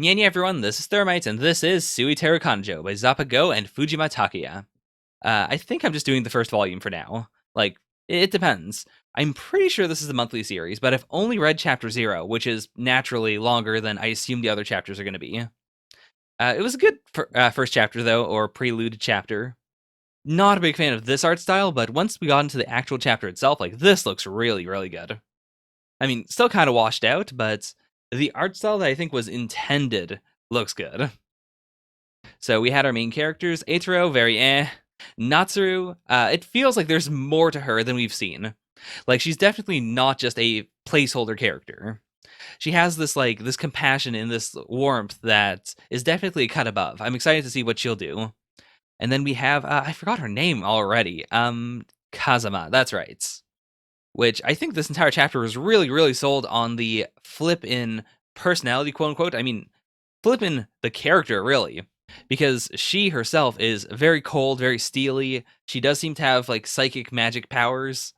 Nya everyone, this is Thermite, and this is Tsuiteru Kanojo by ZAPPA Go and FUJIMA Takuya. I think I'm just doing the first volume for now. Like, it depends. I'm pretty sure this is the monthly series, but I've only read Chapter 0, which is naturally longer than I assume the other chapters are going to be. It was a good first chapter, though, or prelude chapter. Not a big fan of this art style, but once we got into the actual chapter itself, like, this looks really, really good. I mean, still kind of washed out, but the art style that I think was intended looks good. So we had our main characters, Eitaro, very Natsuru, it feels like there's more to her than we've seen. Like, she's definitely not just a placeholder character. She has this, like, this compassion and this warmth that is definitely a cut above. I'm excited to see what she'll do. And then we have, I forgot her name already. Kazama, that's right. Which I think this entire chapter was really, really sold on the flip in personality, quote unquote. I mean, flip in the character, really. Because she herself is very cold, very steely. She does seem to have, like, psychic magic powers.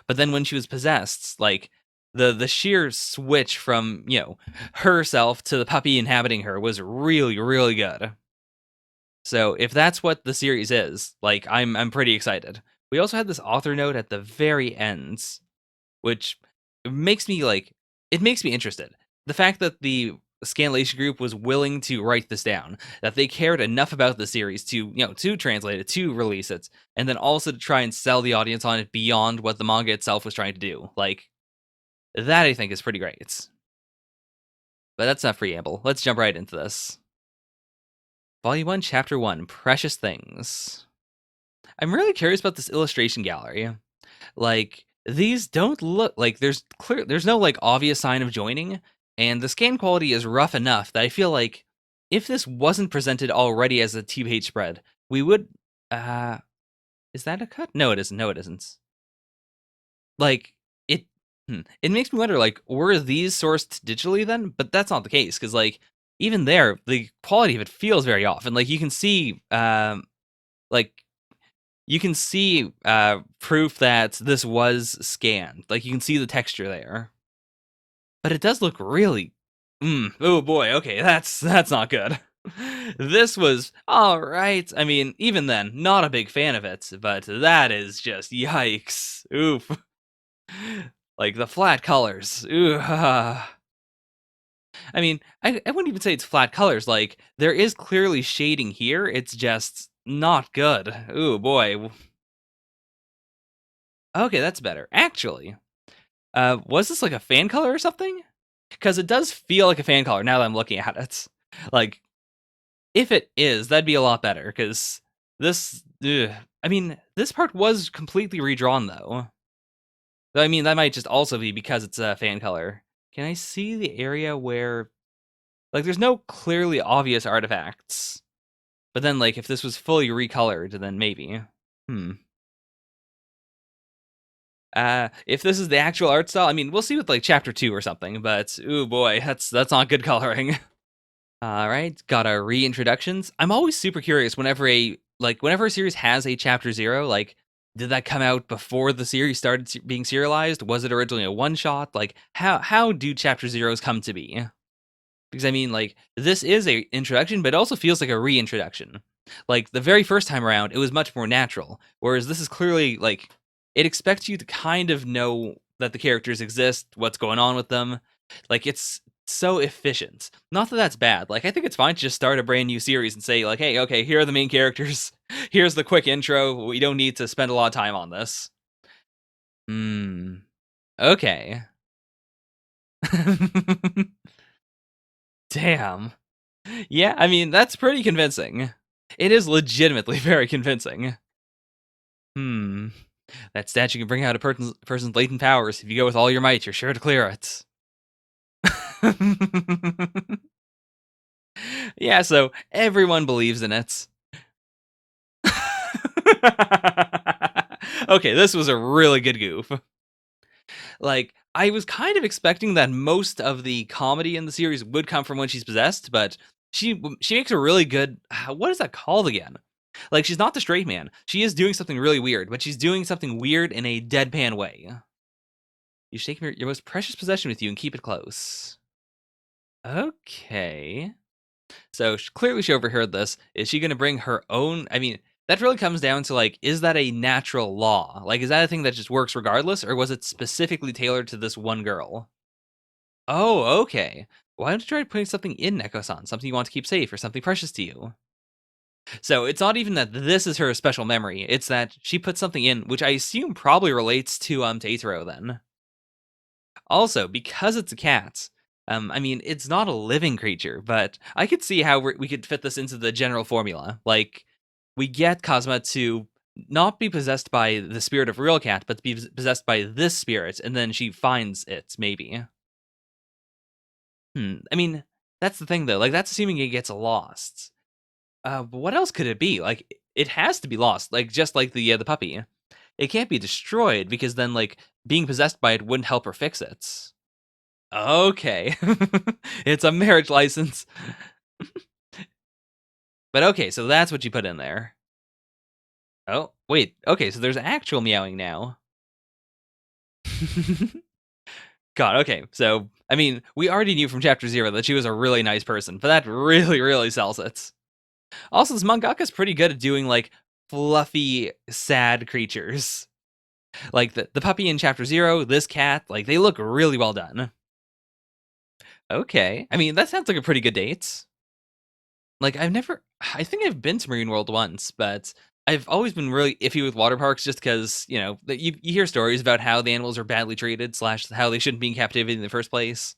But then when she was possessed, like, the sheer switch from, you know, herself to the puppy inhabiting her was really, really good. So if that's what the series is, like, I'm pretty excited. We also had this author note at the very end, which makes me, like, it makes me interested. The fact that the Scanlation group was willing to write this down, that they cared enough about the series to, you know, to translate it, to release it, and then also to try and sell the audience on it beyond what the manga itself was trying to do. Like, that I think is pretty great. But that's not preamble. Let's jump right into this. Volume 1, Chapter 1, Precious Things. I'm really curious about this illustration gallery. Like, these don't look like there's no, like, obvious sign of joining, and the scan quality is rough enough that I feel like if this wasn't presented already as a 2-page spread, we would is that a cut? No, it isn't. No, it isn't. Like, it makes me wonder, like, were these sourced digitally then? But that's not the case, because, like, even there, the quality of it feels very off, and, like, you can see like, you can see proof that this was scanned. Like, you can see the texture there. But it does look really... oh boy, okay, that's not good. This was alright. I mean, even then, not a big fan of it, but that is just yikes. Oof. Like, the flat colors. Ooh. I mean, I wouldn't even say it's flat colors. Like, there is clearly shading here. It's just not good. Ooh, boy. Okay, that's better. Actually, was this like a fan color or something? Because it does feel like a fan color now that I'm looking at it. Like, if it is, that'd be a lot better, because this... I mean, this part was completely redrawn, though. I mean, that might just also be because it's a fan color. Can I see the area where... Like, there's no clearly obvious artifacts. But then, like, if this was fully recolored, then maybe. If this is the actual art style, I mean, we'll see with, like, chapter 2 or something, but ooh boy, that's not good coloring. Alright, got our reintroductions. I'm always super curious whenever a series has a chapter 0, like, did that come out before the series started being serialized? Was it originally a one-shot? Like, how do chapter 0s come to be? Because, I mean, like, this is a introduction, but it also feels like a reintroduction. Like, the very first time around, it was much more natural, whereas this is clearly, like, it expects you to kind of know that the characters exist, what's going on with them. Like, it's so efficient. Not that that's bad. Like, I think it's fine to just start a brand new series and say, like, hey, okay, here are the main characters. Here's the quick intro. We don't need to spend a lot of time on this. Okay. Damn. Yeah, I mean, that's pretty convincing. It is legitimately very convincing. That statue can bring out a person's latent powers. If you go with all your might, you're sure to clear it. Yeah, so everyone believes in it. Okay, this was a really good goof. Like, I was kind of expecting that most of the comedy in the series would come from when she's possessed, but she makes a really good... What is that called again? Like, she's not the straight man. She is doing something really weird, but she's doing something weird in a deadpan way. You should take your most precious possession with you and keep it close. Okay. So clearly she overheard this. Is she going to bring her own? I mean, that really comes down to like, is that a natural law? Like, is that a thing that just works regardless, or was it specifically tailored to this one girl? Oh, okay. Why don't you try putting something in Neko-san, something you want to keep safe, or something precious to you? So it's not even that this is her special memory; it's that she put something in, which I assume probably relates to Tsuiteru then. Also, because it's a cat, I mean, it's not a living creature, but I could see how we could fit this into the general formula. Like, we get Kazuma to not be possessed by the spirit of real cat, but to be possessed by this spirit, and then she finds it, maybe. I mean, that's the thing, though. Like, that's assuming it gets lost. But what else could it be? Like, it has to be lost, like, just like the puppy. It can't be destroyed, because then, like, being possessed by it wouldn't help her fix it. Okay. It's a marriage license. But okay, so that's what you put in there. Oh, wait. Okay, so there's actual meowing now. God, okay. So, I mean, we already knew from chapter 0 that she was a really nice person, but that really, really sells it. Also, this mangaka's pretty good at doing, like, fluffy, sad creatures. Like, the puppy in chapter 0, this cat, like, they look really well done. Okay. I mean, that sounds like a pretty good date. Like, I think I've been to Marine World once, but I've always been really iffy with water parks just because, that you hear stories about how the animals are badly treated / how they shouldn't be in captivity in the first place.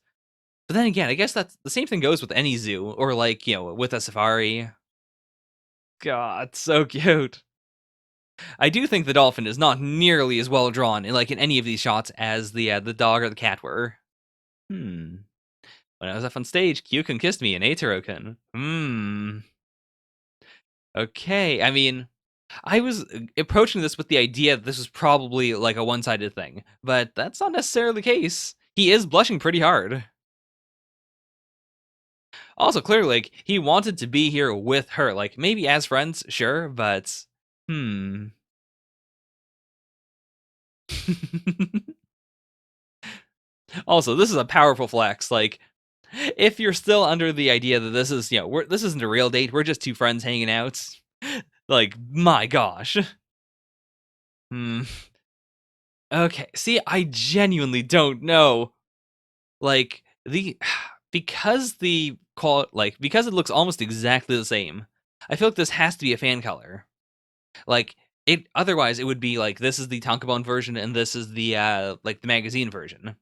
But then again, I guess that's the same thing goes with any zoo or like, with a safari. God, so cute. I do think the dolphin is not nearly as well drawn in any of these shots as the dog or the cat were. When I was up on stage, Kyukun kissed me and Eitaro-kun. Okay, I mean, I was approaching this with the idea that this was probably like a one-sided thing, but that's not necessarily the case. He is blushing pretty hard. Also, clearly, like, he wanted to be here with her. Like, maybe as friends, sure, but hmm. Also, this is a powerful flex. Like, if you're still under the idea that this is, this isn't a real date, we're just two friends hanging out. Like, my gosh. Hmm. Okay. See, I genuinely don't know. Like because because it looks almost exactly the same. I feel like this has to be a fan color. Like it otherwise it would be like this is the tankobon version and this is the the magazine version.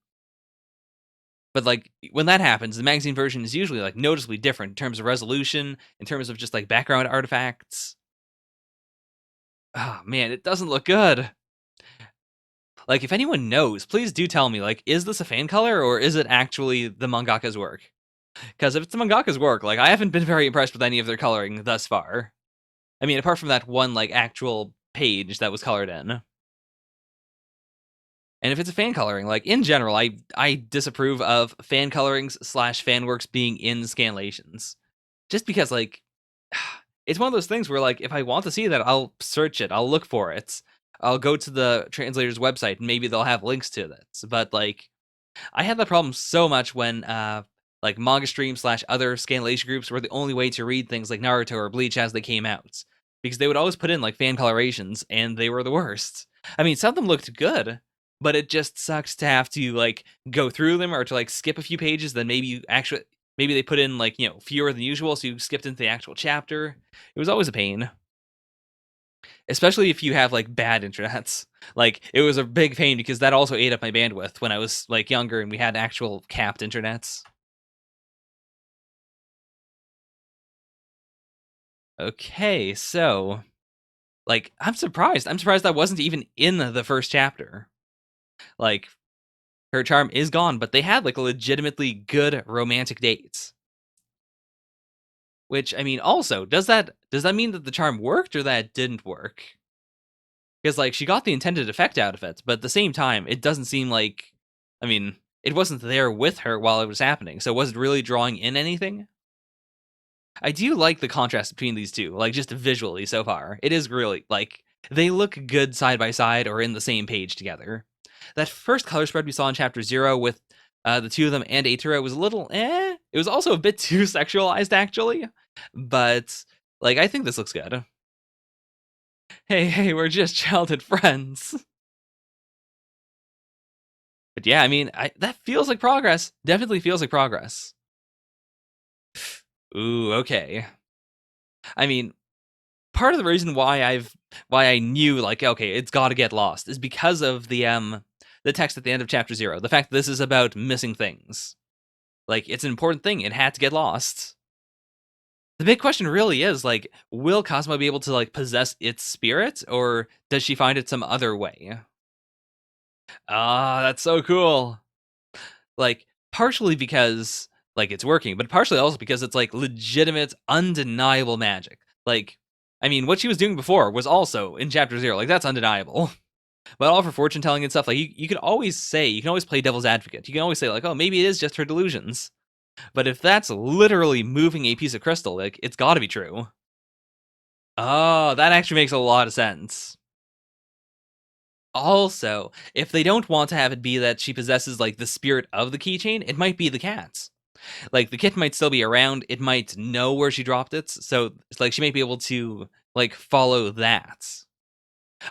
But like when that happens, the magazine version is usually like noticeably different in terms of resolution, in terms of just like background artifacts. Oh man, it doesn't look good. Like if anyone knows, please do tell me, like, is this a fan color or is it actually the mangaka's work? Because if it's the mangaka's work, like, I haven't been very impressed with any of their coloring thus far. I mean, apart from that one, like, actual page that was colored in. And if it's a fan coloring, like, in general, I disapprove of fan colorings / fan works being in scanlations. Just because, like, it's one of those things where, like, if I want to see that, I'll search it, I'll look for it. I'll go to the translator's website, and maybe they'll have links to this. But, like, I had that problem so much when like manga stream / other scanlation groups were the only way to read things like Naruto or Bleach as they came out, because they would always put in like fan colorations and they were the worst. I mean, some of them looked good, but it just sucks to have to like go through them or to like skip a few pages. Then maybe they put in like fewer than usual, so you skipped into the actual chapter. It was always a pain, especially if you have like bad internets. Like it was a big pain because that also ate up my bandwidth when I was like younger and we had actual capped internets. Okay, so like I'm surprised. I'm surprised that wasn't even in the first chapter. Like her charm is gone, but they had like legitimately good romantic dates. Which I mean, also does that mean that the charm worked or that it didn't work? Because like she got the intended effect out of it, but at the same time, it doesn't seem like. I mean, it wasn't there with her while it was happening, so was it really drawing in anything? I do like the contrast between these two, like just visually so far. It is really like they look good side by side or in the same page together. That first color spread we saw in chapter 0 with the two of them and Eitaro was a little eh. It was also a bit too sexualized, actually. But like, I think this looks good. Hey, we're just childhood friends. But yeah, I mean, that feels like progress. Definitely feels like progress. Ooh, okay. I mean, part of the reason why I knew like, okay, it's got to get lost is because of the text at the end of chapter 0. The fact that this is about missing things. Like, it's an important thing. It had to get lost. The big question really is like, will Cosmo be able to like possess its spirit, or does she find it some other way? Ah, that's so cool. Like, partially because like it's working, but partially also because it's like legitimate, undeniable magic. Like, I mean, what she was doing before was also in chapter 0. Like, that's undeniable. But all for fortune telling and stuff, like you can always say, you can always play devil's advocate. You can always say like, oh, maybe it is just her delusions. But if that's literally moving a piece of crystal, like it's got to be true. Oh, that actually makes a lot of sense. Also, if they don't want to have it be that she possesses like the spirit of the keychain, it might be the cat's. Like the kitten might still be around, it might know where she dropped it, so it's like she might be able to like follow that.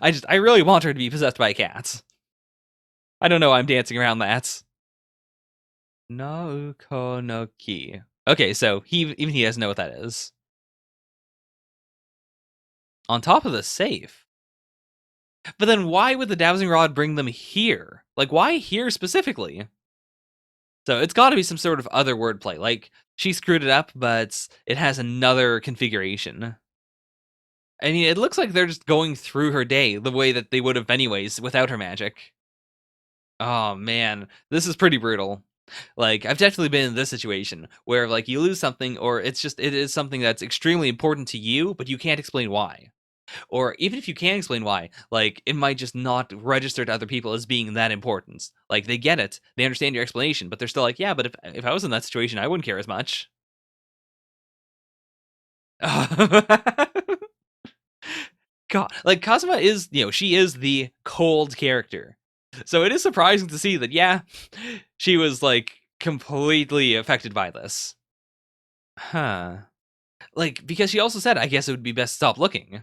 I really want her to be possessed by a cat. I don't know why I'm dancing around that. Nauko no ki. Okay, so even he doesn't know what that is. On top of the safe. But then why would the dowsing rod bring them here? Like, why here specifically? So it's got to be some sort of other wordplay. Like, she screwed it up, but it has another configuration. I mean, it looks like they're just going through her day the way that they would have anyways without her magic. Oh man, this is pretty brutal. Like, I've definitely been in this situation where like you lose something, or it is something that's extremely important to you, but you can't explain why. Or even if you can explain why, like it might just not register to other people as being that important. Like they get it, they understand your explanation, but they're still like, yeah, but if I was in that situation, I wouldn't care as much. God, like Kazuma is, she is the cold character. So it is surprising to see that, yeah, she was like completely affected by this. Huh. Like, because she also said, I guess it would be best to stop looking.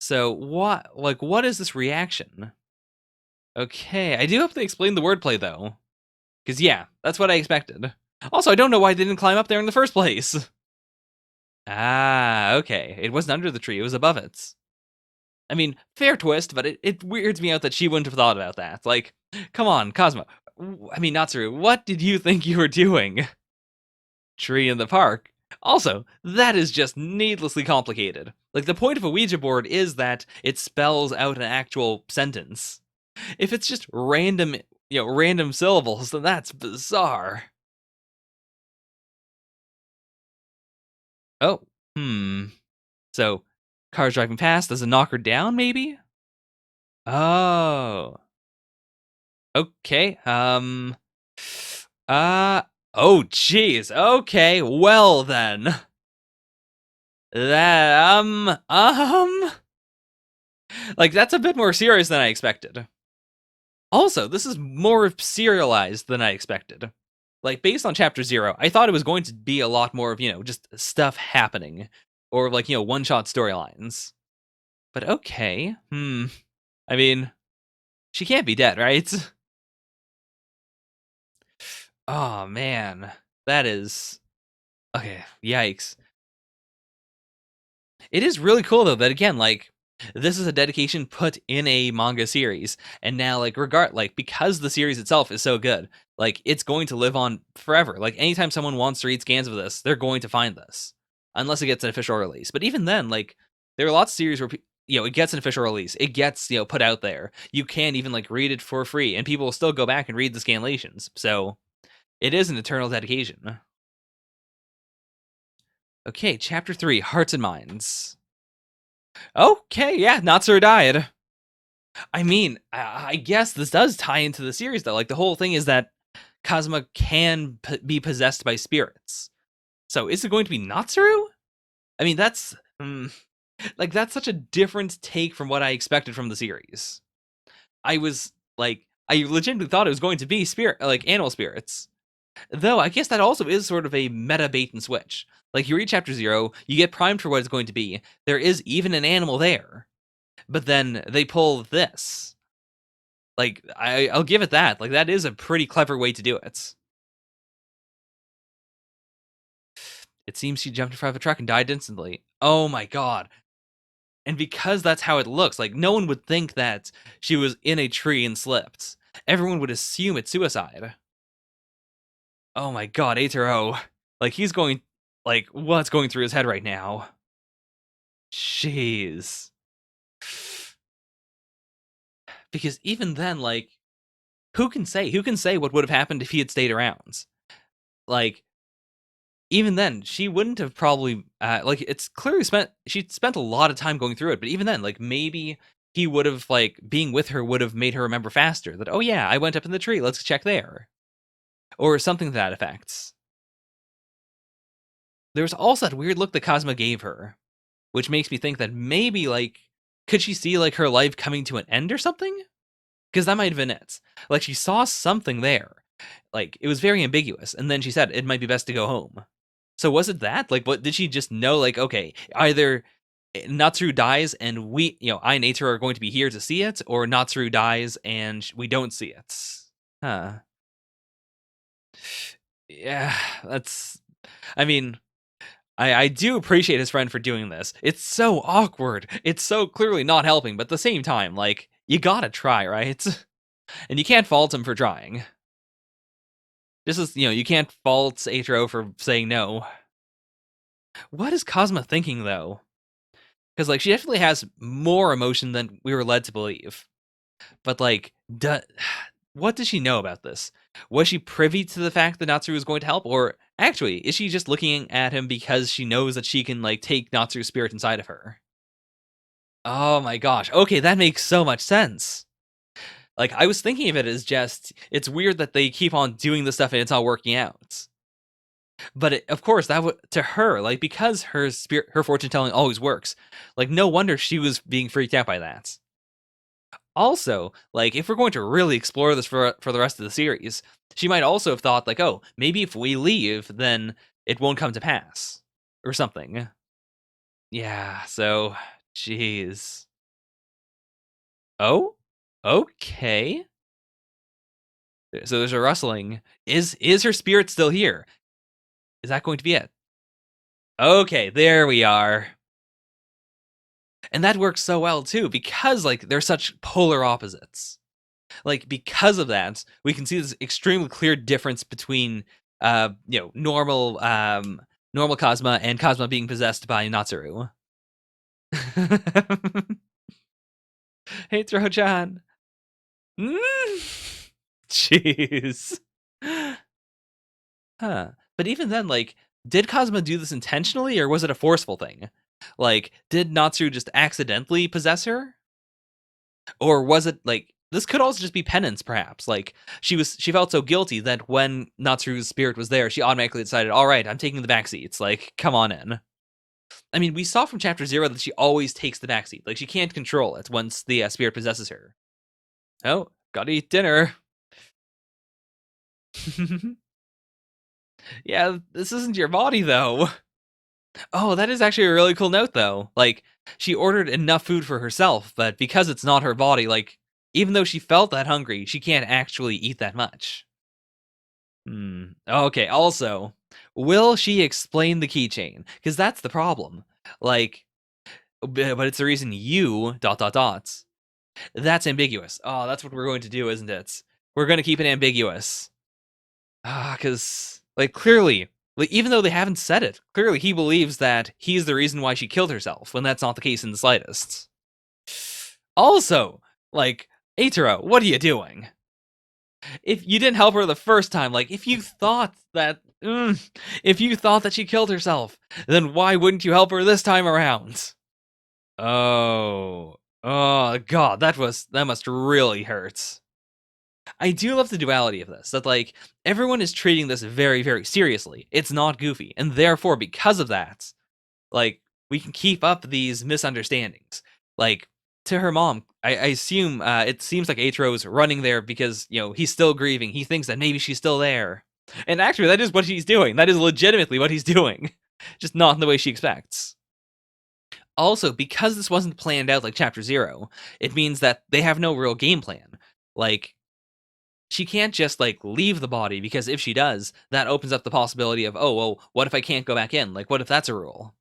So what is this reaction? Okay, I do hope they explain the wordplay though. Because yeah, that's what I expected. Also, I don't know why they didn't climb up there in the first place. Ah, okay. It wasn't under the tree, it was above it. I mean, fair twist, but it weirds me out that she wouldn't have thought about that. Like, come on, Cosmo. I mean, Natsuru, what did you think you were doing? Tree in the park. Also, that is just needlessly complicated. Like, the point of a Ouija board is that it spells out an actual sentence. If it's just random syllables, then that's bizarre. Oh, hmm. So, cars driving past, does it knock her down, maybe? Oh. Okay. Uh, oh, jeez. Okay, well then. That, like, that's a bit more serious than I expected. Also, this is more serialized than I expected. Like, based on chapter 0, I thought it was going to be a lot more of, just stuff happening. Or, like, one-shot storylines. But okay. I mean, she can't be dead, right? Oh, man. That is... Okay, yikes. It is really cool, though, that, again, like, this is a dedication put in a manga series, and now because the series itself is so good, like it's going to live on forever. Like anytime someone wants to read scans of this, they're going to find this, unless it gets an official release. But even then, like there are lots of series where it gets an official release, it gets put out there. You can even like read it for free, and people will still go back and read the scanlations. So it is an eternal dedication. Okay, chapter 3, Hearts and Minds. Okay, yeah, Natsuru died. I mean, I guess this does tie into the series, though. Like, the whole thing is that Kazuma can be possessed by spirits. So, is it going to be Natsuru? I mean, that's such a different take from what I expected from the series. I legitimately thought it was going to be animal spirits. Though, I guess that also is sort of a meta bait and switch. Like, you read Chapter 0, you get primed for what it's going to be. There is even an animal there. But then they pull this. Like, I'll give it that. Like, that is a pretty clever way to do it. It seems she jumped in front of a truck and died instantly. Oh my god. And because that's how it looks, like, no one would think that she was in a tree and slipped. Everyone would assume it's suicide. Oh my god, Atero. Like, he's going... Like, what's going through his head right now? Jeez. Because even then, like, who can say? Who can say what would have happened if he had stayed around? Like, even then, she wouldn't have probably like, it's clearly she spent a lot of time going through it, but even then, like, maybe he would have, like, being with her would have made her remember faster that, oh yeah, I went up in the tree, let's check there. Or something to that effect. There's also that weird look that Cosmo gave her, which makes me think that maybe, like, could she see, like, her life coming to an end or something? Because that might have been it. Like, she saw something there. Like, it was very ambiguous, and then she said, it might be best to go home. So was it that? Like, what did she just know? Like, okay, either Natsuru dies and we, I and Aether are going to be here to see it, or Natsuru dies and we don't see it. Huh. Yeah, that's... I mean, I do appreciate his friend for doing this. It's so awkward. It's so clearly not helping, but at the same time, like, you gotta try, right? And you can't fault him for trying. This is, you can't fault Atro for saying no. What is Cosma thinking, though? Because, like, she definitely has more emotion than we were led to believe. But, like, what does she know about this? Was she privy to the fact that Natsuru was going to help? Or, actually, is she just looking at him because she knows that she can, like, take Natsuru's spirit inside of her? Oh my gosh. Okay, that makes so much sense. Like, I was thinking of it as just, it's weird that they keep on doing this stuff and it's not working out. But of course, that would, to her, like, because her spirit, her fortune telling always works. Like, no wonder she was being freaked out by that. Also, like, if we're going to really explore this for the rest of the series, she might also have thought, like, oh, maybe if we leave, then it won't come to pass, or something. Yeah. So, jeez. Oh, okay. So there's a rustling. Is her spirit still here? Is that going to be it? Okay, there we are. And that works so well too, because, like, they're such polar opposites. Like, because of that, we can see this extremely clear difference between normal normal Cosma and Cosma being possessed by Natsuru. Hey, Tro-chan. Jeez. Huh. But even then, like, did Cosma do this intentionally, or was it a forceful thing? Like, did Natsuru just accidentally possess her? Or was it, like, this could also just be penance, perhaps. Like, she felt so guilty that when Natsuru's spirit was there, she automatically decided, all right, I'm taking the backseats. Like, come on in. I mean, we saw from Chapter 0 that she always takes the backseat. Like, she can't control it once the spirit possesses her. Oh, gotta eat dinner. Yeah, this isn't your body, though. Oh, that is actually a really cool note, though. Like, she ordered enough food for herself, but because it's not her body, like, even though she felt that hungry, she can't actually eat that much. Okay, also, will she explain the keychain? Because that's the problem. Like, but it's the reason you... ... That's ambiguous. Oh, that's what we're going to do, isn't it? We're going to keep it ambiguous. Because, like, clearly, like, even though they haven't said it, clearly he believes that he's the reason why she killed herself, when that's not the case in the slightest. Also, like, Atero, what are you doing? If you didn't help her the first time, like, if you thought that she killed herself, then why wouldn't you help her this time around? Oh god, that must really hurt. I do love the duality of this, that, like, everyone is treating this very, very seriously. It's not goofy, and therefore, because of that, like, we can keep up these misunderstandings. Like, to her mom, I assume it seems like Atro's running there because, he's still grieving. He thinks that maybe she's still there. And actually, that is what he's doing. That is legitimately what he's doing. Just not in the way she expects. Also, because this wasn't planned out like Chapter 0, it means that they have no real game plan. Like, she can't just, like, leave the body, because if she does, that opens up the possibility of, oh, well, what if I can't go back in? Like, what if that's a rule?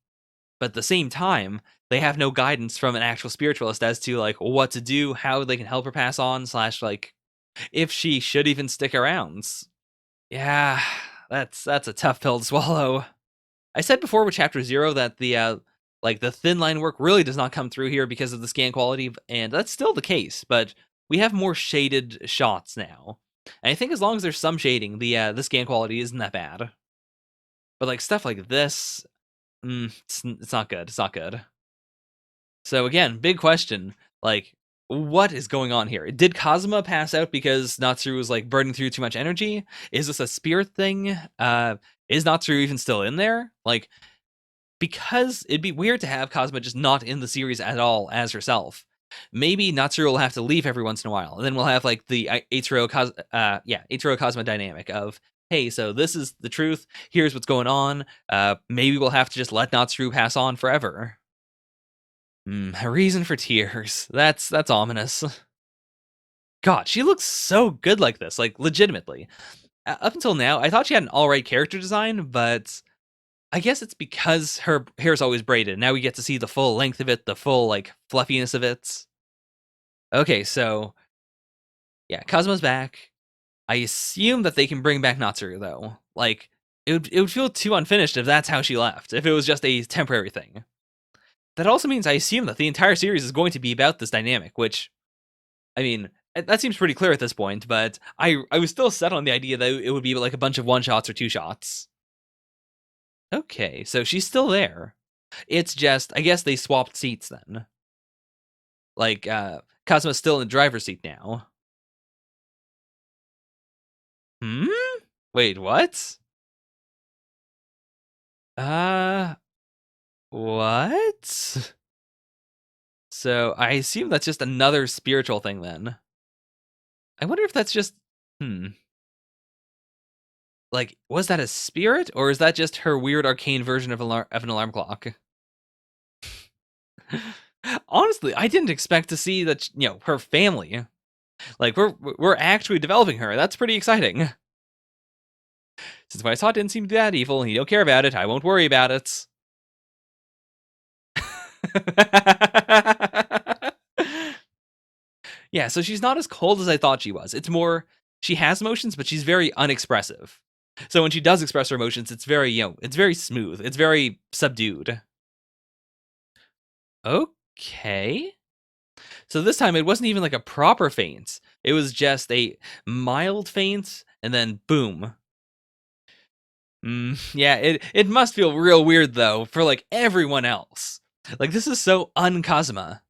But at the same time, they have no guidance from an actual spiritualist as to, like, what to do, how they can help her pass on, slash, like, if she should even stick around. Yeah, that's a tough pill to swallow. I said before with Chapter 0 that the thin line work really does not come through here because of the scan quality, and that's still the case, but we have more shaded shots now. And I think as long as there's some shading, the scan quality isn't that bad. But, like, stuff like this, it's not good. It's not good. So again, big question, like, what is going on here? Did Kazuma pass out because Natsuru was, like, burning through too much energy? Is this a spirit thing? Is Natsuru even still in there? Like, because it'd be weird to have Kazuma just not in the series at all as herself. Maybe Natsuru will have to leave every once in a while, and then we'll have, like, the Eiichiro Kazuma dynamic of, hey, so this is the truth, here's what's going on, maybe we'll have to just let Natsuru pass on forever. A reason for tears. That's ominous. God, she looks so good like this, like, legitimately. Up until now, I thought she had an alright character design, but I guess it's because her hair's always braided. Now we get to see the full length of it, the full, like, fluffiness of it. Okay, so yeah, Kazuma's back. I assume that they can bring back Natsuru, though. Like, it would feel too unfinished if that's how she left, if it was just a temporary thing. That also means I assume that the entire series is going to be about this dynamic, which, I mean, that seems pretty clear at this point, but I was still set on the idea that it would be like a bunch of one-shots or two-shots. Okay, so she's still there. It's just, I guess they swapped seats then. Like, Kazuma's still in the driver's seat now. Hmm? Wait, what? Uh, what? So, I assume that's just another spiritual thing then. I wonder if that's just... Like, was that a spirit, or is that just her weird arcane version of an alarm clock? Honestly, I didn't expect to see that, her family. Like, we're actually developing her. That's pretty exciting. Since what I saw didn't seem to be that evil, and you don't care about it, I won't worry about it. Yeah, so she's not as cold as I thought she was. It's more, she has emotions, but she's very unexpressive. So when she does express her emotions, it's very, it's very smooth. It's very subdued. Okay. So this time it wasn't even like a proper faint. It was just a mild faint, and then boom. Yeah, it must feel real weird though for like everyone else. Like, this is so un-Kazuma.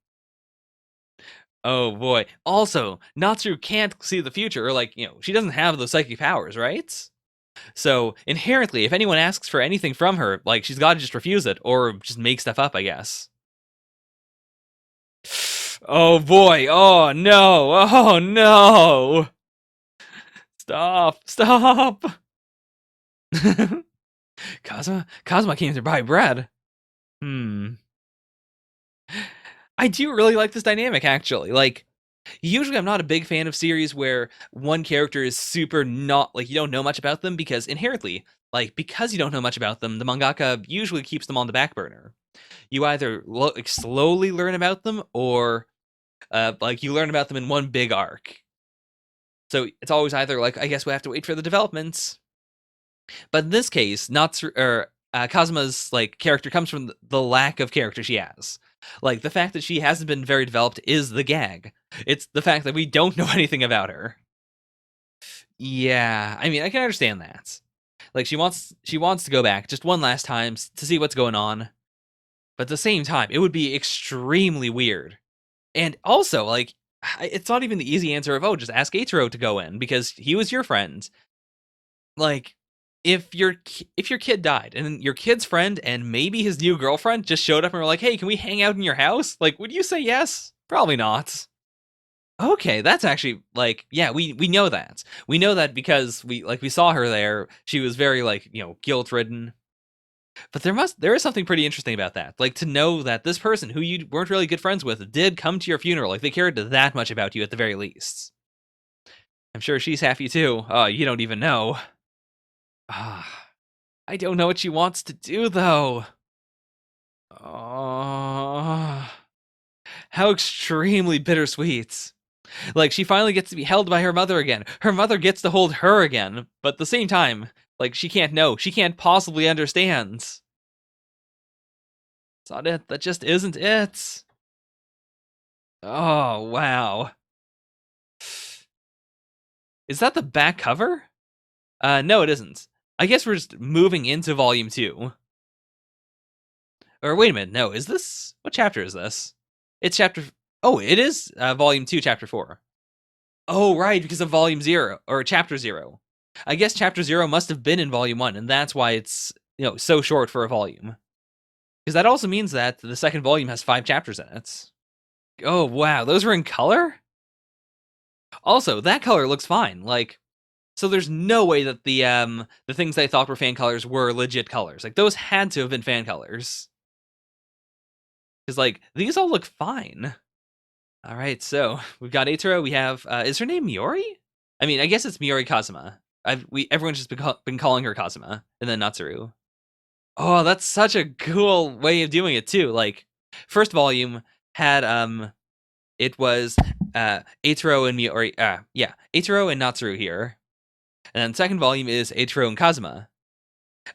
Oh boy. Also, Natsu can't see the future, or like, she doesn't have those psychic powers, right? So inherently, if anyone asks for anything from her, like, she's got to just refuse it or just make stuff up, I guess. Oh boy. Oh no. Oh no. Stop. Stop. Kazuma came to buy bread. I do really like this dynamic, actually. Like, usually I'm not a big fan of series where one character is super not, like, you don't know much about them, because inherently, like, because you don't know much about them, the mangaka usually keeps them on the back burner. You either slowly learn about them, or like, you learn about them in one big arc. So it's always either like, I guess we have to wait for the developments. But in this case, Kazuma's, like, character comes from the lack of character she has. Like, the fact that she hasn't been very developed is the gag. It's the fact that we don't know anything about her. Yeah, I mean, I can understand that. Like, she wants to go back just one last time to see what's going on. But at the same time, it would be extremely weird. And also, like, it's not even the easy answer of, oh, just ask Eiichiro to go in, because he was your friend. Like, if your kid died, and your kid's friend and maybe his new girlfriend just showed up and were like, hey, can we hang out in your house? Like, would you say yes? Probably not. Okay, that's actually like, yeah, we know that. We know that because we saw her there. She was very like, guilt ridden. But there is something pretty interesting about that. Like to know that this person who you weren't really good friends with did come to your funeral. Like they cared that much about you at the very least. I'm sure she's happy too. Oh, you don't even know. Ah, I don't know what she wants to do though. Oh, how extremely bittersweet. Like she finally gets to be held by her mother again. Her mother gets to hold her again, but at the same time, like she can't know. She can't possibly understand. It's not it. That just isn't it. Oh, wow. Is that the back cover? No, it isn't. I guess we're just moving into volume 2. Or wait a minute, no, is this what chapter is this? It's chapter Oh, it is volume 2, chapter 4. Oh, right, because of volume 0 or chapter 0. I guess chapter 0 must have been in volume 1 and that's why it's, so short for a volume. Because that also means that the second volume has 5 chapters in it. Oh, wow, those were in color? Also, that color looks fine. Like, so there's no way that the things they thought were fan colors were legit colors. Like those had to have been fan colors. Because like these all look fine. All right, so we've got Eitaro. We have is her name Miori? I mean, I guess it's Miori Kazuma. Everyone's just been calling her Kazuma, and then Natsuru. Oh, that's such a cool way of doing it too. Like first volume had it was Eitaro and Miori. Yeah, Eitaro and Natsuru here. And then second volume is Eiichiro and Kazuma.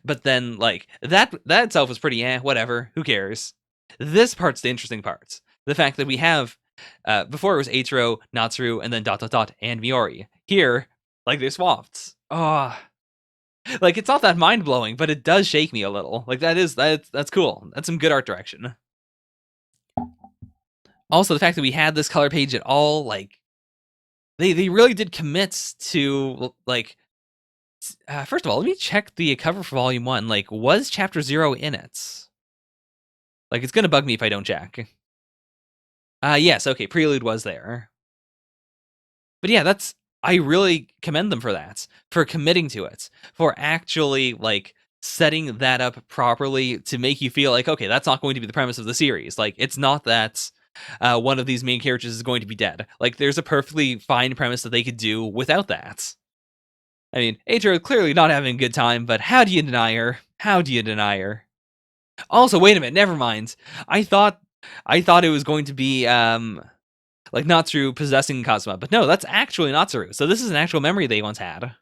But then, like, that itself was pretty, whatever, who cares? This part's the interesting part. The fact that we have, before it was Eiichiro, Natsuru, and then ... and Miori. Here, like, they swapped. Oh, like, it's not that mind-blowing, but it does shake me a little. Like, that's cool. That's some good art direction. Also, the fact that we had this color page at all, like, they really did commit to, like, first of all, let me check the cover for volume 1. Like, was chapter 0 in it? Like, it's gonna bug me if I don't check. Yes, okay, Prelude was there. But yeah, I really commend them for that, for committing to it, for actually, like, setting that up properly to make you feel like, okay, that's not going to be the premise of the series. Like, it's not that one of these main characters is going to be dead. Like, there's a perfectly fine premise that they could do without that. I mean, Eiichiro clearly not having a good time, but how do you deny her? How do you deny her? Also, wait a minute, never mind. I thought it was going to be like Natsuru possessing Kazuma, but no, that's actually Natsuru. So this is an actual memory they once had.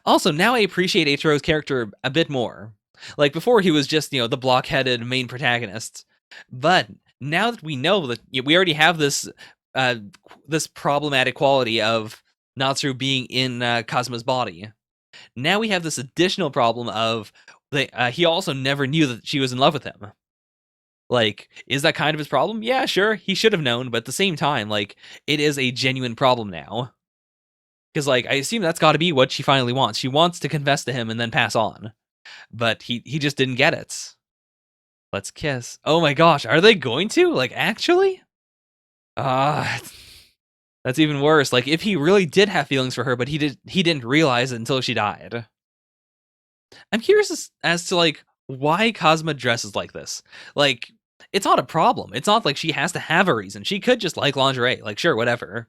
Also, now I appreciate Eiichiro's character a bit more. Like before, he was just the blockheaded main protagonist, but now that we know that we already have this this problematic quality of Natsuru being in Kazuma's body. Now we have this additional problem of he also never knew that she was in love with him. Like, is that kind of his problem? Yeah, sure, he should have known, but at the same time, like, it is a genuine problem now. Because, like, I assume that's got to be what she finally wants. She wants to confess to him and then pass on. But he just didn't get it. Let's kiss. Oh my gosh, are they going to? Like, actually? That's even worse. Like, if he really did have feelings for her, but he didn't realize it until she died. I'm curious as to, like, why Kazuma dresses like this. Like, it's not a problem. It's not like she has to have a reason. She could just like lingerie. Like, sure, whatever.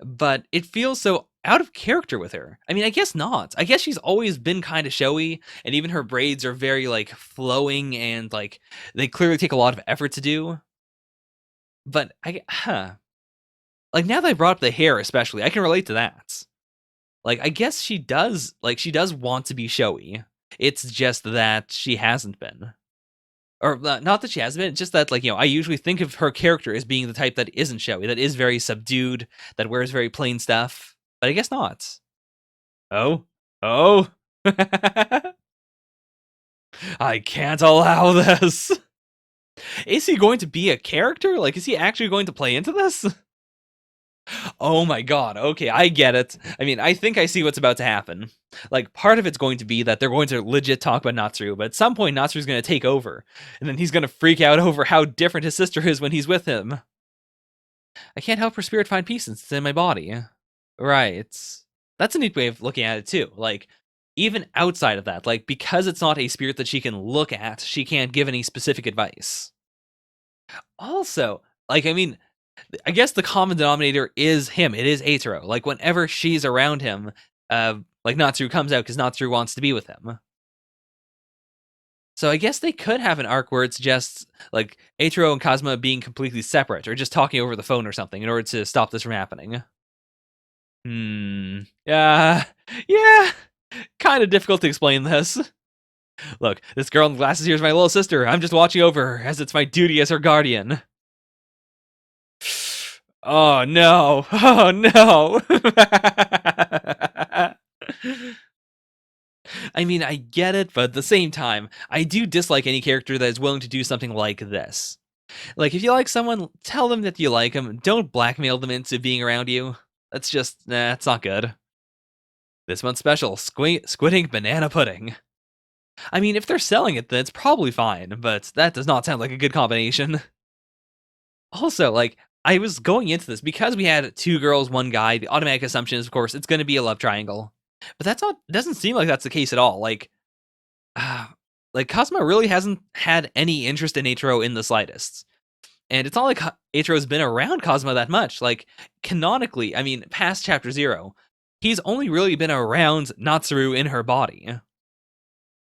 But it feels so out of character with her. I mean, I guess not. I guess she's always been kind of showy, and even her braids are very, like, flowing, and, like, they clearly take a lot of effort to do. But, like, now that I brought up the hair especially, I can relate to that. Like, I guess she does want to be showy. It's just that she hasn't been. Or not that she hasn't been, it's just that, like, I usually think of her character as being the type that isn't showy, that is very subdued, that wears very plain stuff. But I guess not. Oh? Oh? I can't allow this. Is he going to be a character? Like, is he actually going to play into this? Oh my god, okay, I get it. I mean, I think I see what's about to happen. Like, part of it's going to be that they're going to legit talk about Natsuru, but at some point Natsuru's going to take over, and then he's going to freak out over how different his sister is when he's with him. I can't help her spirit find peace since it's in my body. Right. That's a neat way of looking at it too. Like, even outside of that, like, because it's not a spirit that she can look at, she can't give any specific advice. Also, like, I mean, I guess the common denominator is him. It is Eitaro. Like, whenever she's around him, like, Natsuru comes out because Natsuru wants to be with him. So I guess they could have an arc where it's just like Eitaro and Kazuma being completely separate, or just talking over the phone or something in order to stop this from happening. Yeah. Yeah. Kind of difficult to explain this. Look, this girl in the glasses here is my little sister. I'm just watching over her as it's my duty as her guardian. Oh no. Oh no. I mean, I get it, but at the same time, I do dislike any character that is willing to do something like this. Like, if you like someone, tell them that you like them. Don't blackmail them into being around you. That's just, it's not good. This month's special, squid ink banana pudding. I mean, if they're selling it, then it's probably fine, but that does not sound like a good combination. Also, like, I was going into this, because we had 2 girls, 1 guy, the automatic assumption is, of course, it's gonna be a love triangle. But that's not, doesn't seem like that's the case at all. Like Kazuma really hasn't had any interest in Eitaro in the slightest. And it's not like Eiichiro's been around Kazuma that much. Like, canonically, I mean, past Chapter 0, he's only really been around Natsuru in her body.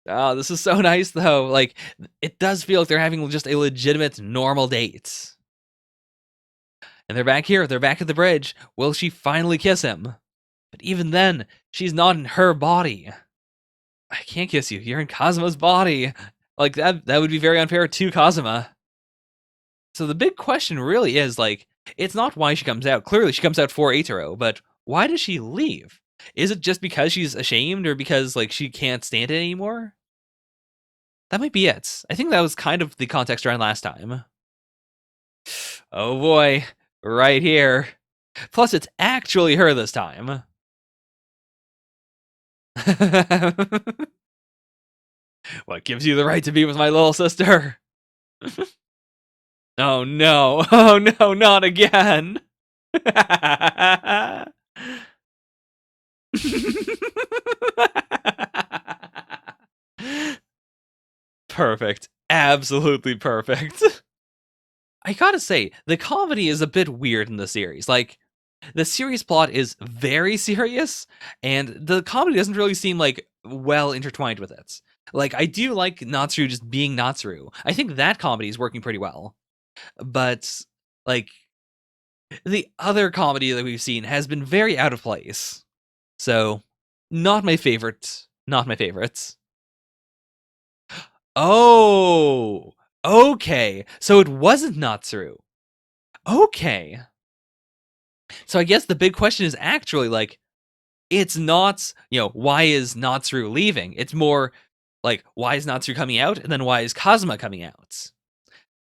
Oh, this is so nice, though. Like, it does feel like they're having just a legitimate, normal date. And they're back here. They're back at the bridge. Will she finally kiss him? But even then, she's not in her body. I can't kiss you. You're in Kazuma's body. Like, that would be very unfair to Kazuma. So the big question really is, like, it's not why she comes out. Clearly, she comes out for Eitaro, but why does she leave? Is it just because she's ashamed, or because, like, she can't stand it anymore? That might be it. I think that was kind of the context around last time. Oh boy, right here. Plus, it's actually her this time. What gives you the right to be with my little sister? Oh no, oh no, not again. Perfect. Absolutely perfect. I gotta say, the comedy is a bit weird in the series. Like, the series plot is very serious, and the comedy doesn't really seem, like, well intertwined with it. Like, I do like Natsuru just being Natsuru. I think that comedy is working pretty well. But, like, the other comedy that we've seen has been very out of place. So, not my favorite. Not my favorites. Oh! Okay. So it wasn't Natsuru. Okay. So I guess the big question is actually, like, it's not, why is Natsuru leaving? It's more like, why is Natsuru coming out? And then why is Kazuma coming out?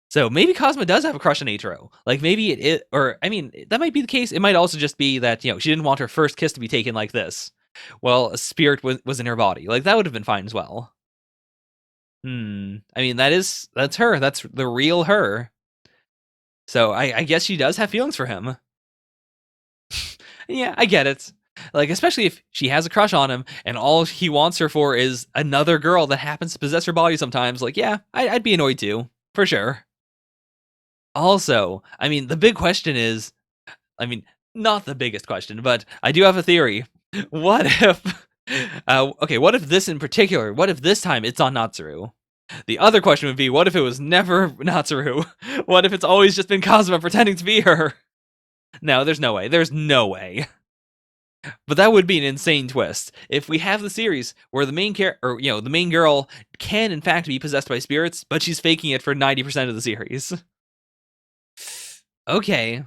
So maybe Kazuma does have a crush on Eitaro. Like, maybe or I mean, that might be the case. It might also just be that, she didn't want her first kiss to be taken like this. Well, a spirit was in her body. Like, that would have been fine as well. I mean, that's her. That's the real her. So I guess she does have feelings for him. Yeah, I get it. Like, especially if she has a crush on him and all he wants her for is another girl that happens to possess her body sometimes. Like, yeah, I'd be annoyed too, for sure. Also, I mean, the big question is, I mean, not the biggest question, but I do have a theory. What if, okay, what if this in particular, what if this time it's on Natsuru? The other question would be, what if it was never Natsuru? What if it's always just been Kazuma pretending to be her? No, there's no way. There's no way. But that would be an insane twist. If we have the series where the main the main girl can in fact be possessed by spirits, but she's faking it for 90% of the series. Okay.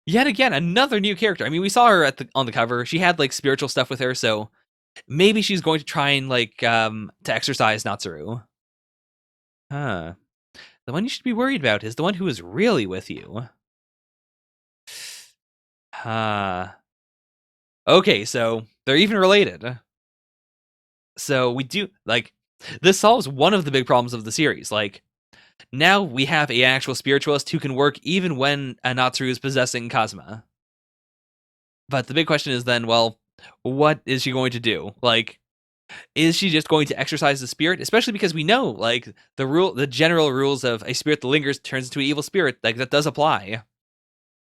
Yet again, another new character. I mean, we saw her on the cover. She had, like, spiritual stuff with her, so maybe she's going to try and, like, to exorcise Natsuru. Huh. The one you should be worried about is the one who is really with you. Huh. Okay, so they're even related. So we do, like, this solves one of the big problems of the series. Like, now we have an actual spiritualist who can work even when Natsuru is possessing Kazuma. But the big question is then, well, what is she going to do? Like, is she just going to exercise the spirit? Especially because we know, like, the general rules of a spirit that lingers turns into an evil spirit. Like, that does apply.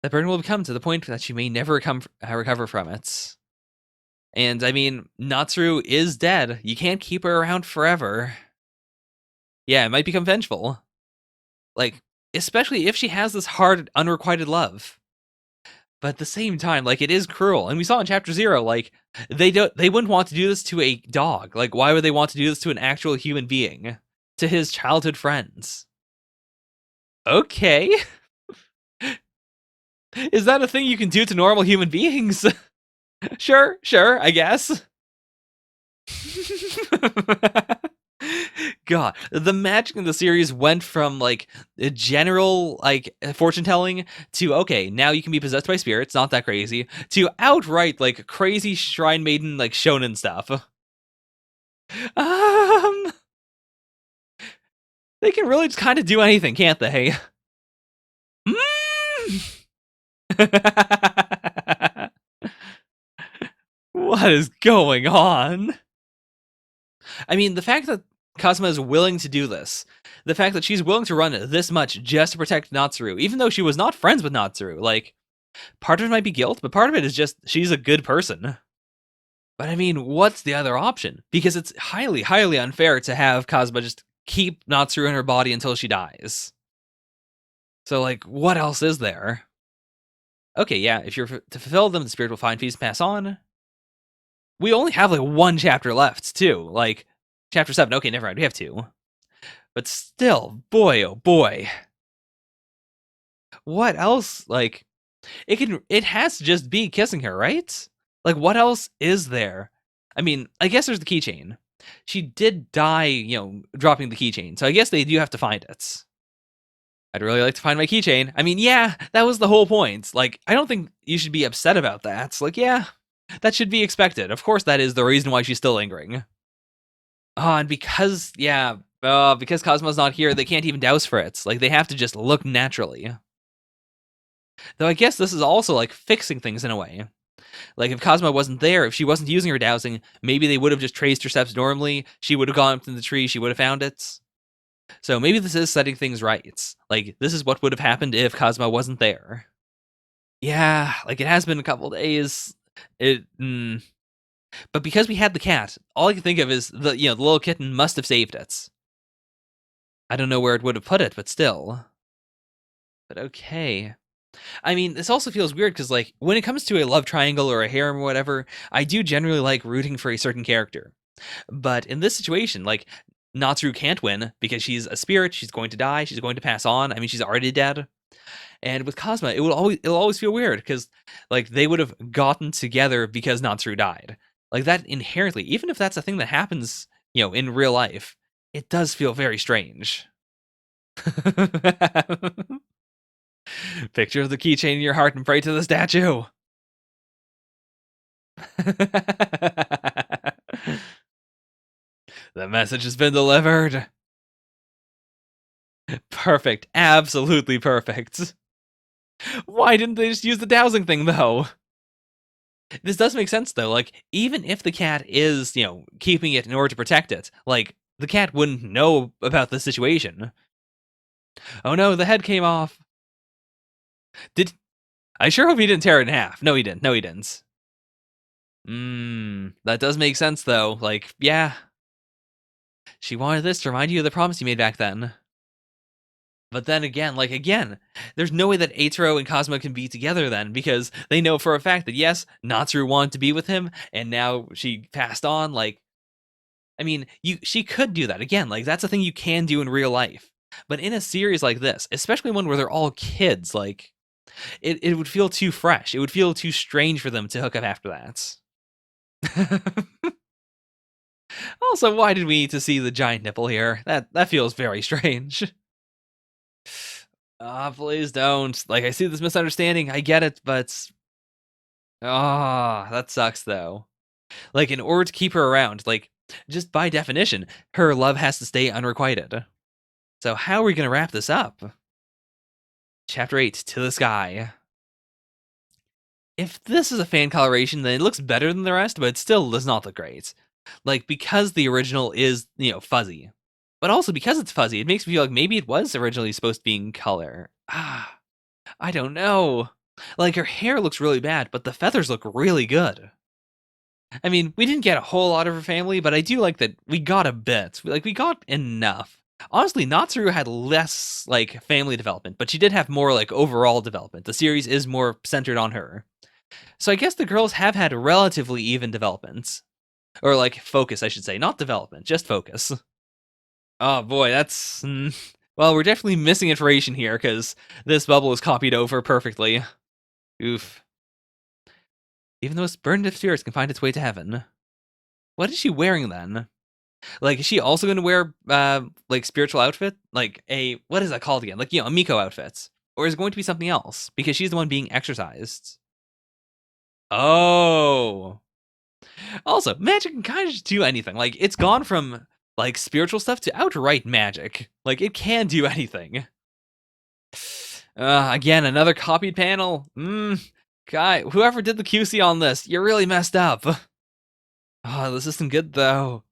That burden will become to the point that she may never recover from it. And I mean, Natsuru is dead. You can't keep her around forever. Yeah, it might become vengeful. Like, especially if she has this hard, unrequited love. But at the same time, like, it is cruel. And we saw in chapter 0, like, they wouldn't want to do this to a dog. Like, why would they want to do this to an actual human being? To his childhood friends. Okay. Is that a thing you can do to normal human beings? Sure, I guess. God, the magic in the series went from like a general like fortune telling to okay, now you can be possessed by spirits, not that crazy, to outright like crazy shrine maiden like shonen stuff. They can really just kind of do anything, can't they? What is going on? I mean, the fact that Kazuma is willing to do this, the fact that she's willing to run this much just to protect Natsuru, even though she was not friends with Natsuru, like, part of it might be guilt, but part of it is just she's a good person. But I mean, what's the other option? Because it's highly, highly unfair to have Kazuma just keep Natsuru in her body until she dies. So, like, what else is there? Okay, yeah, if you're to fulfill them, the spirit will find peace and pass on. We only have, like, one chapter left, too. Like, chapter 7. Okay, never mind. We have 2. But still, boy, oh boy. What else? Like, it has to just be kissing her, right? Like, what else is there? I mean, I guess there's the keychain. She did die, dropping the keychain. So I guess they do have to find it. I'd really like to find my keychain. I mean, yeah, that was the whole point. Like, I don't think you should be upset about that. Like, yeah, that should be expected. Of course, that is the reason why she's still lingering. Oh, and because Cosmo's not here, they can't even douse for it. Like, they have to just look naturally. Though I guess this is also, like, fixing things in a way. Like, if Cosmo wasn't there, if she wasn't using her dowsing, maybe they would have just traced her steps normally. She would have gone up to the tree. She would have found it. So maybe this is setting things right. Like, this is what would have happened if Cosmo wasn't there. Yeah, like, it has been a couple days. But because we had the cat, all I can think of is the little kitten must have saved it. I don't know where it would have put it, but still. But okay. I mean, this also feels weird because, like, when it comes to a love triangle or a harem or whatever, I do generally like rooting for a certain character. But in this situation, like, Natsuru can't win because she's a spirit. She's going to die. She's going to pass on. I mean, she's already dead. And with Cosma, it'll always feel weird because, like, they would have gotten together because Natsuru died. Like, that inherently, even if that's a thing that happens, in real life, it does feel very strange. Picture the keychain in your heart and pray to the statue. The message has been delivered. Perfect. Absolutely perfect. Why didn't they just use the dowsing thing, though? This does make sense, though. Like, even if the cat is, keeping it in order to protect it, like, the cat wouldn't know about the situation. Oh no, the head came off. I sure hope he didn't tear it in half. No, he didn't. That does make sense, though. Like, yeah. She wanted this to remind you of the promise you made back then. But then again, there's no way that Eitaro and Cosmo can be together then, because they know for a fact that, yes, Natsuru wanted to be with him, and now she passed on. Like, I mean, she could do that. Again, like, that's a thing you can do in real life. But in a series like this, especially one where they're all kids, like, it would feel too fresh. It would feel too strange for them to hook up after that. Also, why did we need to see the giant nipple here? That feels very strange. Please don't. Like, I see this misunderstanding. I get it, but that sucks though. Like, in order to keep her around, like, just by definition, her love has to stay unrequited. So how are we going to wrap this up? Chapter 8, To the Sky. If this is a fan coloration, then it looks better than the rest, but it still does not look great. Like, because the original is, fuzzy. But also, because it's fuzzy, it makes me feel like maybe it was originally supposed to be in color. I don't know. Like, her hair looks really bad, but the feathers look really good. I mean, we didn't get a whole lot of her family, but I do like that we got a bit. We got enough. Honestly, Natsuru had less, family development, but she did have more, overall development. The series is more centered on her. So I guess the girls have had relatively even developments. Or, focus, I should say. Not development, just focus. Oh, boy, that's... Well, we're definitely missing information here, because this bubble is copied over perfectly. Oof. Even the most burdened of spirits can find its way to heaven. What is she wearing, then? Is she also going to wear, spiritual outfit? What is that called again? A Miko outfit. Or is it going to be something else? Because she's the one being exercised. Oh. Also, magic can kind of just do anything. It's gone from, spiritual stuff to outright magic. It can do anything. Again, another copied panel. Guy, whoever did the QC on this, you really messed up. Oh, this isn't good, though.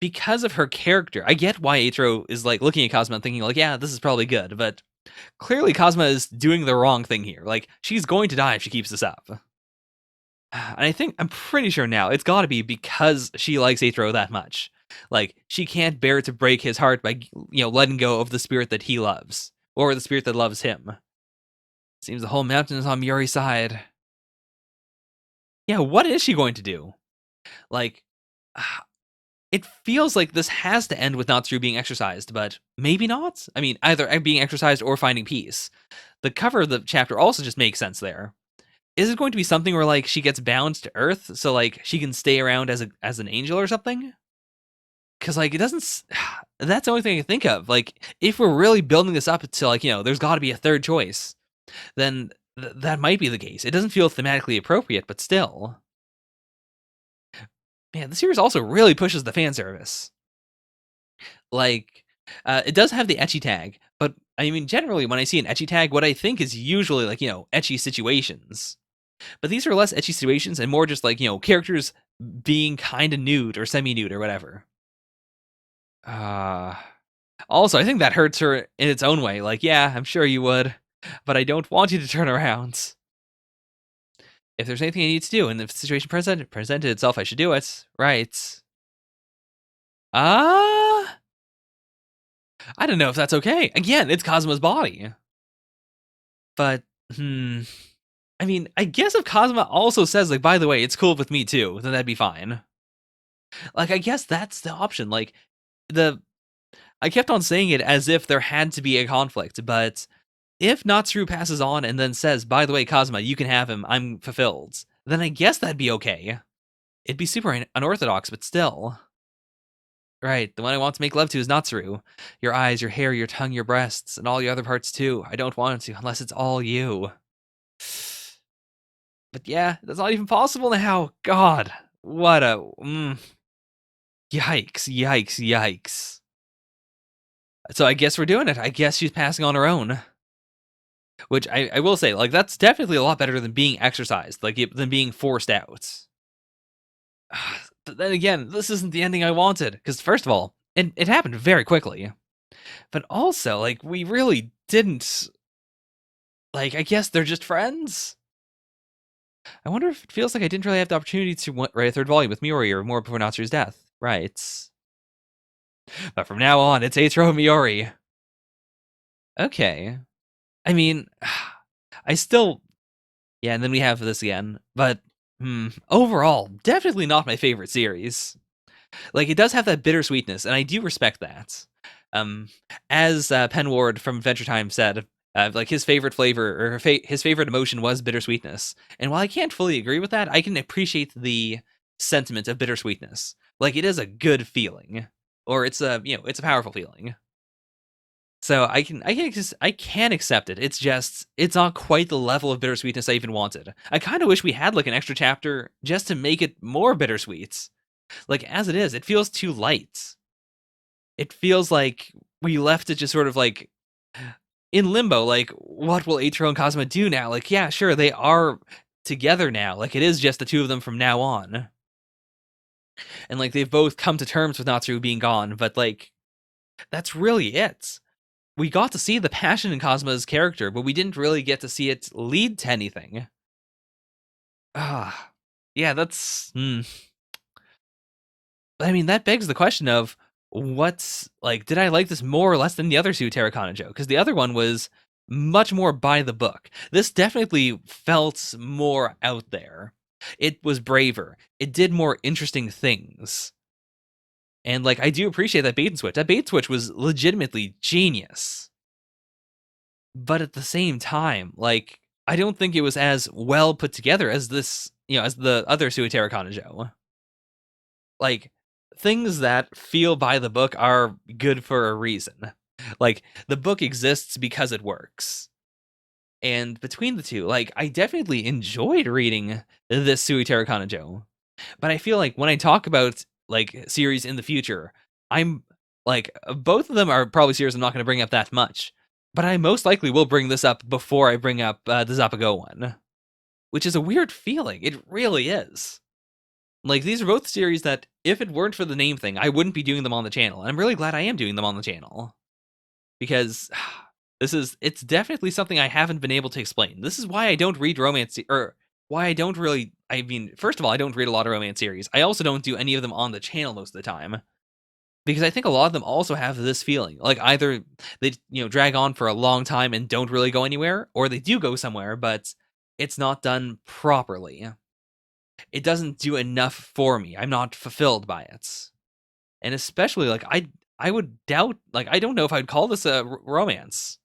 Because of her character, I get why Eitro is, looking at Cosma and thinking, yeah, this is probably good, but clearly Cosma is doing the wrong thing here. She's going to die if she keeps this up. And I'm pretty sure now, it's gotta be because she likes Eitro that much. She can't bear to break his heart by, letting go of the spirit that he loves. Or the spirit that loves him. Seems the whole mountain is on Miori's side. Yeah, what is she going to do? It feels like this has to end with Natsuru being exorcised, but maybe not? I mean, either being exorcised or finding peace. The cover of the chapter also just makes sense there. Is it going to be something where, she gets bound to Earth, so, she can stay around as an angel or something? Because, it doesn't... That's the only thing I can think of. If we're really building this up to, there's got to be a third choice, then that might be the case. It doesn't feel thematically appropriate, but still. Man, the series also really pushes the fan service. It does have the ecchi tag, but, I mean, generally, when I see an ecchi tag, what I think is usually, ecchi situations. But these are less ecchi situations and more just, characters being kind of nude or semi-nude or whatever. Also, I think that hurts her in its own way. Yeah, I'm sure you would, but I don't want you to turn around. If there's anything I need to do, and if the situation presented itself, I should do it. Right. I don't know if that's okay. Again, it's Cosmo's body. But, I mean, I guess if Cosmo also says, by the way, it's cool with me too, then that'd be fine. I guess that's the option. I kept on saying it as if there had to be a conflict, but if Natsuru passes on and then says, by the way, Cosmo, you can have him, I'm fulfilled, then I guess that'd be okay. It'd be super unorthodox, but still. Right, the one I want to make love to is Natsuru. Your eyes, your hair, your tongue, your breasts, and all your other parts too. I don't want to, unless it's all you. But yeah, that's not even possible now. God, what a... Yikes, yikes, yikes. So I guess we're doing it. I guess she's passing on her own. Which I will say, that's definitely a lot better than being exercised, than being forced out. But then again, this isn't the ending I wanted. Because first of all, it happened very quickly. But also, we really didn't... I guess they're just friends? I wonder if it feels like I didn't really have the opportunity to write a third volume with Miori or more before Natsuru's death. Right. But from now on, it's Eitro Miori. Okay. I mean, I still... Yeah, and then we have this again. But, overall, definitely not my favorite series. It does have that bittersweetness, and I do respect that. As Penn Ward from Adventure Time said, his favorite flavor, or his favorite emotion was bittersweetness. And while I can't fully agree with that, I can appreciate the sentiment of bittersweetness. It is a good feeling. Or it's a powerful feeling. So I can accept it. It's not quite the level of bittersweetness I even wanted. I kind of wish we had an extra chapter just to make it more bittersweet. As it is, it feels too light. It feels like we left it just sort of like in limbo. Like, what will Eiichiro and Kazuma do now? Like, yeah, sure, they are together now. Like, it is just the two of them from now on. And like they've both come to terms with Natsu being gone, but like that's really it. We got to see the passion in Kazuma's character, but we didn't really get to see it lead to anything. Ah, yeah, that's. I mean, that begs the question of what's like. Did I like this more or less than the other Tsuiteru Kanojo? Because the other one was much more by the book. This definitely felt more out there. It was braver. It did more interesting things. And like I do appreciate that bait and switch. That bait switch was legitimately genius. But at the same time, like I don't think it was as well put together as this, as the other Tsuiteru Kanojo. Like things that feel by the book are good for a reason. Like the book exists because it works. And between the two, like I definitely enjoyed reading this Tsuiteru Kanojo. But I feel like when I talk about like series in the future, I'm like both of them are probably series I'm not going to bring up that much. But I most likely will bring this up before I bring up the ZAPPA Go one, which is a weird feeling. It really is. Like these are both series that if it weren't for the name thing, I wouldn't be doing them on the channel. And I'm really glad I am doing them on the channel because it's definitely something I haven't been able to explain. This is why I don't read romance or why I don't really, I mean, first of all, I don't read a lot of romance series. I also don't do any of them on the channel most of the time because I think a lot of them also have this feeling. Like either they, drag on for a long time and don't really go anywhere, or they do go somewhere, but it's not done properly. It doesn't do enough for me. I'm not fulfilled by it. And especially like I would doubt, like I don't know if I'd call this a romance.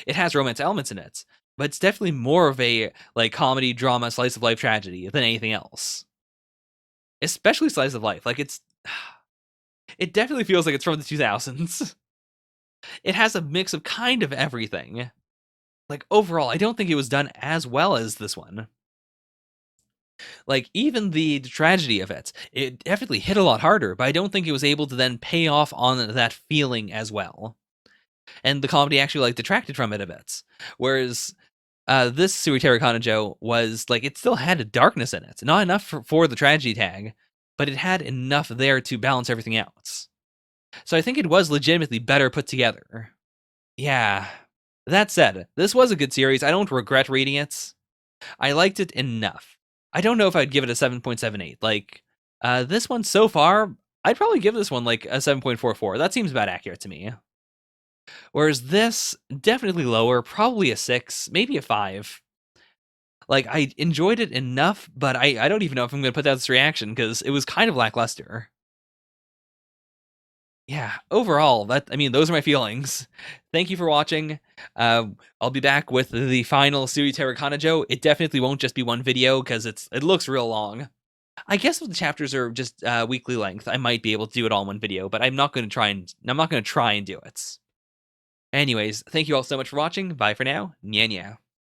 It has romance elements in it, but it's definitely more of a like comedy, drama, slice of life tragedy than anything else. Especially slice of life. Like it definitely feels like it's from the 2000s. It has a mix of kind of everything. Like overall, I don't think it was done as well as this one. Like even the tragedy of it definitely hit a lot harder, but I don't think it was able to then pay off on that feeling as well. And the comedy actually like detracted from it a bit. Whereas this Tsuiteru Kanojo was like it still had a darkness in it, not enough for the tragedy tag, but it had enough there to balance everything out. So I think it was legitimately better put together. Yeah. That said, this was a good series. I don't regret reading it. I liked it enough. I don't know if I'd give it a 7.78. Like this one so far, I'd probably give this one like a 7.44. That seems about accurate to me. Whereas this, definitely lower, probably a 6, maybe a 5. Like, I enjoyed it enough, but I don't even know if I'm going to put out this reaction, because it was kind of lackluster. Yeah, overall, those are my feelings. Thank you for watching. I'll be back with the final Tsuiteru Kanojo. It definitely won't just be one video, because it looks real long. I guess if the chapters are just weekly length, I might be able to do it all in one video, but I'm not going to try and do it. Anyways, thank you all so much for watching. Bye for now. Nya nya.